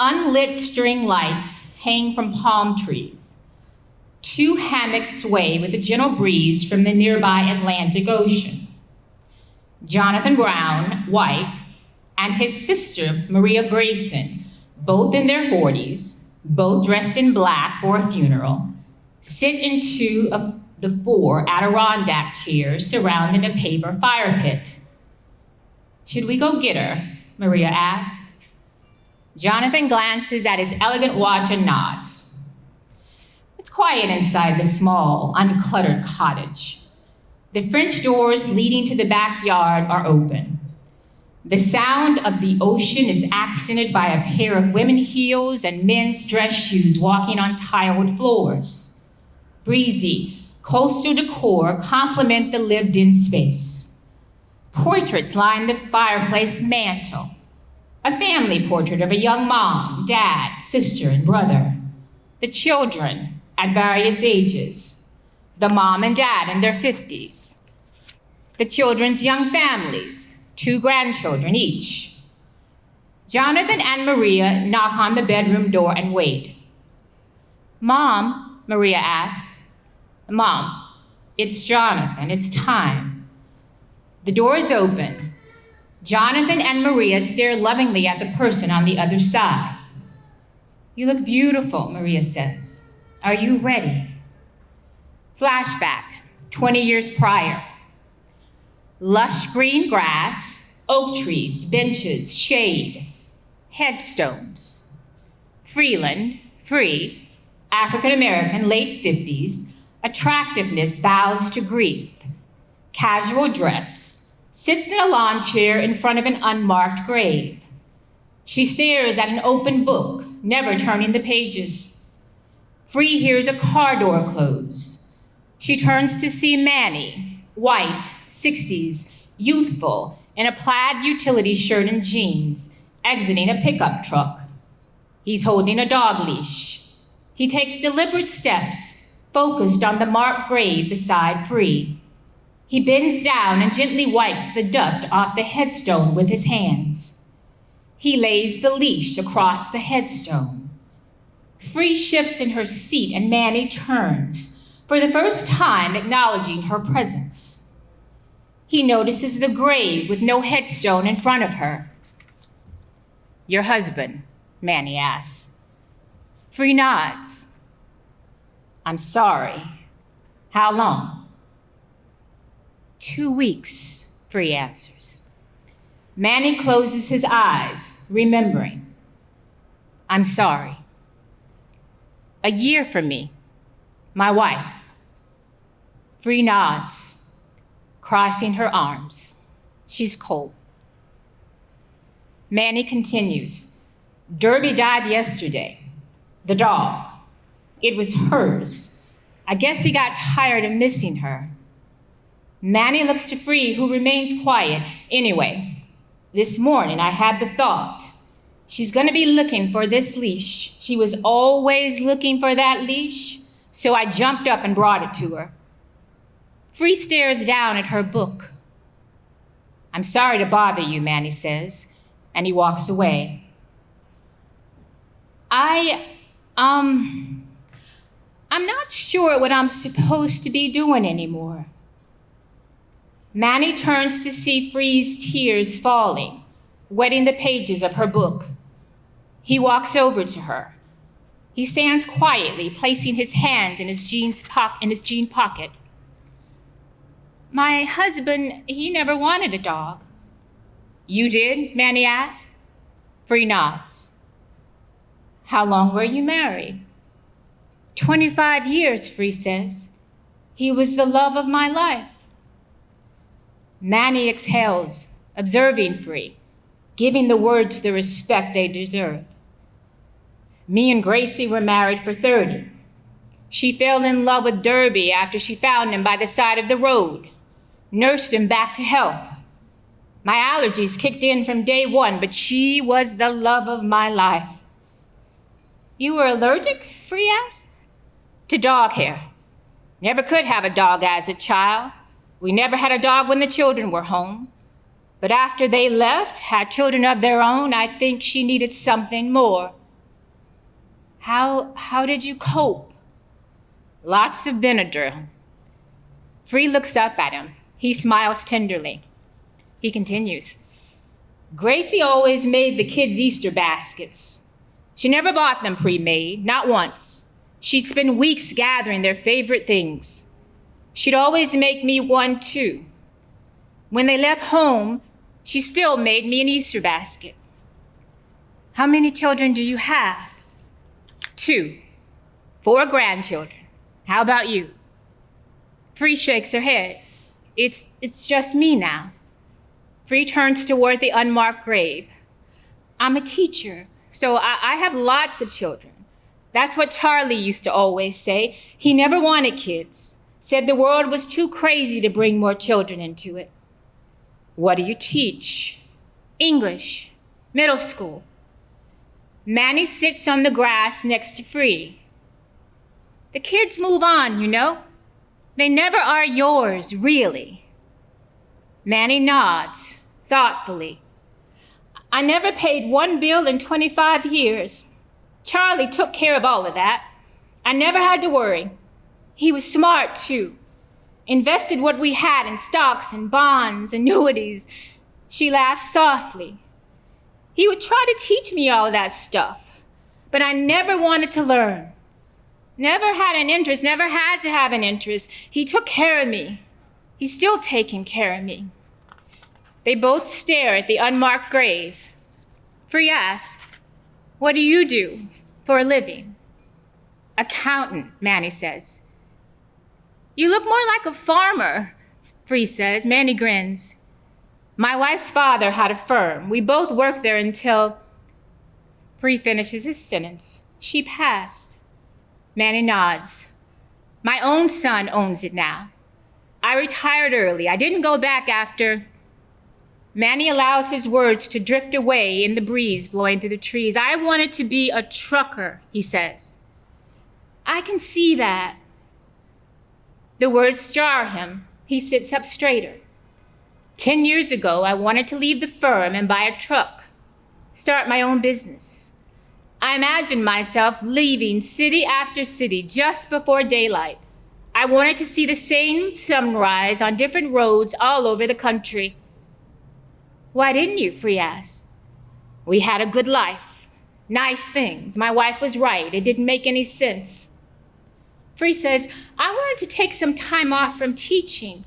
Unlit string lights hang from palm trees. 2 hammocks sway with a gentle breeze from the nearby Atlantic Ocean. Jonathan Brown, white, and his sister, Maria Grayson, both in their 40s, both dressed in black for a funeral, sit in 2 of the 4 Adirondack chairs surrounding a paver fire pit. "Should we go get her?" Maria asks. Jonathan glances at his elegant watch and nods. It's quiet inside the small, uncluttered cottage. The French doors leading to the backyard are open. The sound of the ocean is accented by a pair of women's heels and men's dress shoes walking on tiled floors. Breezy, coastal decor complement the lived-in space. Portraits line the fireplace mantel. A family portrait of a young mom, dad, sister, and brother. The children at various ages. The mom and dad in their 50s. The children's young families, 2 grandchildren each. Jonathan and Maria knock on the bedroom door and wait. "Mom," Maria asks. "Mom, it's Jonathan, it's time." The door is open. Jonathan and Maria stare lovingly at the person on the other side. "You look beautiful," Maria says. "Are you ready?" Flashback, 20 years prior. Lush green grass, oak trees, benches, shade, headstones. Freeland, free, African-American, late 50s, attractiveness bows to grief. Casual dress, sits in a lawn chair in front of an unmarked grave. She stares at an open book, never turning the pages. Free hears a car door close. She turns to see Manny, white, 60s, youthful, in a plaid utility shirt and jeans, exiting a pickup truck. He's holding a dog leash. He takes deliberate steps, focused on the marked grave beside Free. He bends down and gently wipes the dust off the headstone with his hands. He lays the leash across the headstone. Free shifts in her seat and Manny turns, for the first time acknowledging her presence. He notices the grave with no headstone in front of her. "Your husband?" Manny asks. Free nods. "I'm sorry. How long?" 2 weeks, Free answers. Manny closes his eyes, remembering. "I'm sorry. A year for me, my wife." Free nods, crossing her arms. She's cold. Manny continues. "Derby died yesterday. The dog. It was hers. I guess he got tired of missing her." Manny looks to Free, who remains quiet. "Anyway, this morning I had the thought. She's gonna be looking for this leash. She was always looking for that leash, so I jumped up and brought it to her." Free stares down at her book. "I'm sorry to bother you," Manny says, and he walks away. I'm not sure what I'm supposed to be doing anymore." Manny turns to see Free's tears falling, wetting the pages of her book. He walks over to her. He stands quietly, placing his hands in his jean pocket. "My husband, he never wanted a dog." "You did?" Manny asks. Free nods. "How long were you married?" 25 years, Free says. "He was the love of my life." Manny exhales, observing Free, giving the words the respect they deserve. "Me and Gracie were married for 30. She fell in love with Derby after she found him by the side of the road, nursed him back to health. My allergies kicked in from day 1, but she was the love of my life." "You were allergic?" Free asked. "To dog hair. Never could have a dog as a child. We never had a dog when the children were home. But after they left, had children of their own, I think she needed something more. How did you cope? Lots of Benadryl. Free looks up at him. He smiles tenderly. He continues, Gracie always made the kids' Easter baskets. She never bought them pre-made, not once. She'd spend weeks gathering their favorite things. She'd always make me one too. When they left home, she still made me an Easter basket. How many children do you have? 2. 4 grandchildren. How about you? Free shakes her head. It's just me now. Free turns toward the unmarked grave. I'm a teacher, so I have lots of children. That's what Charlie used to always say. He never wanted kids, said the world was too crazy to bring more children into it. What do you teach? English, middle school. Manny sits on the grass next to Free. The kids move on, you know. They never are yours, really. Manny nods thoughtfully. I never paid one bill in 25 years. Charlie took care of all of that. I never had to worry. He was smart, too. Invested what we had in stocks and bonds, annuities. She laughed softly. He would try to teach me all that stuff, but I never wanted to learn. Never had an interest, never had to have an interest. He took care of me. He's still taking care of me. They both stare at the unmarked grave. Free asks, what do you do for a living? Accountant, Manny says. You look more like a farmer, Free says. Manny grins. My wife's father had a firm. We both worked there until Free finishes his sentence. She passed. Manny nods. My own son owns it now. I retired early. I didn't go back after. Manny allows his words to drift away in the breeze blowing through the trees. I wanted to be a trucker, he says. I can see that. The words jar him. He sits up straighter. 10 years ago, I wanted to leave the firm and buy a truck, start my own business. I imagined myself leaving city after city just before daylight. I wanted to see the same sunrise on different roads all over the country. Why didn't you? Free asked. We had a good life, nice things. My wife was right. It didn't make any sense. Free says, I wanted to take some time off from teaching,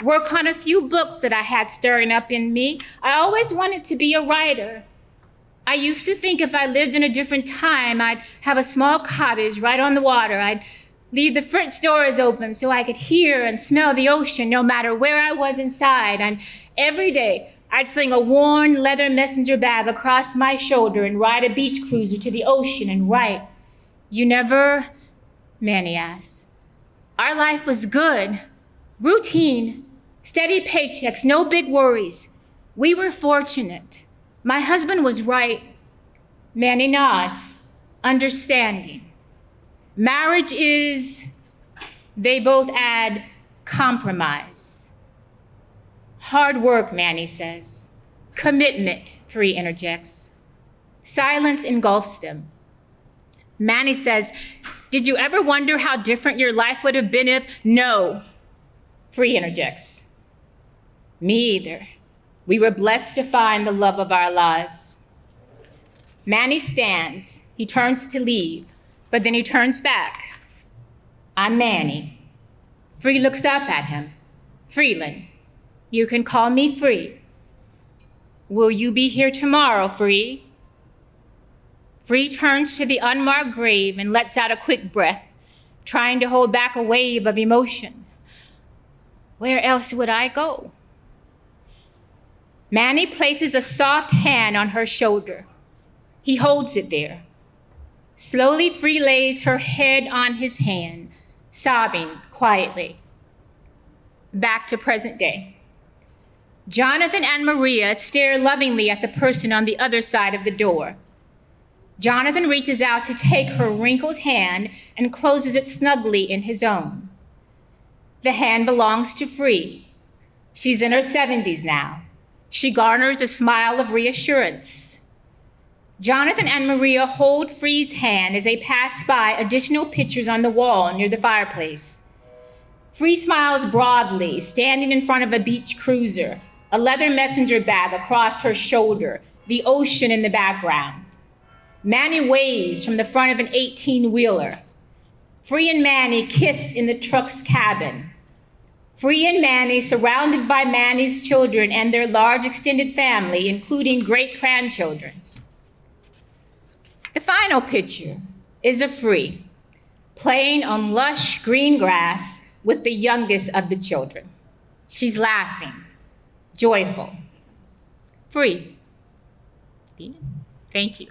work on a few books that I had stirring up in me. I always wanted to be a writer. I used to think if I lived in a different time, I'd have a small cottage right on the water. I'd leave the French doors open so I could hear and smell the ocean no matter where I was inside. And every day, I'd sling a worn leather messenger bag across my shoulder and ride a beach cruiser to the ocean and write. You never, Manny asked. Our life was good, routine, steady paychecks, no big worries. We were fortunate. My husband was right. Manny nods, understanding. Marriage is, they both add, compromise. Hard work, Manny says. Commitment, Free interjects. Silence engulfs them. Manny says, did you ever wonder how different your life would have been if? No, Free interjects. Me either. We were blessed to find the love of our lives. Manny stands. He turns to leave, but then he turns back. I'm Manny. Free looks up at him. Freeland, you can call me Free. Will you be here tomorrow, Free? Free turns to the unmarked grave and lets out a quick breath, trying to hold back a wave of emotion. Where else would I go? Manny places a soft hand on her shoulder. He holds it there. Slowly, Free lays her head on his hand, sobbing quietly. Back to present day. Jonathan and Maria stare lovingly at the person on the other side of the door. Jonathan reaches out to take her wrinkled hand and closes it snugly in his own. The hand belongs to Free. She's in her 70s now. She garners a smile of reassurance. Jonathan and Maria hold Free's hand as they pass by additional pictures on the wall near the fireplace. Free smiles broadly, standing in front of a beach cruiser, a leather messenger bag across her shoulder, the ocean in the background. Manny waves from the front of an 18-wheeler. Free and Manny kiss in the truck's cabin. Free and Manny surrounded by Manny's children and their large extended family, including great-grandchildren. The final picture is of Free, playing on lush green grass with the youngest of the children. She's laughing, joyful. Free. Thank you.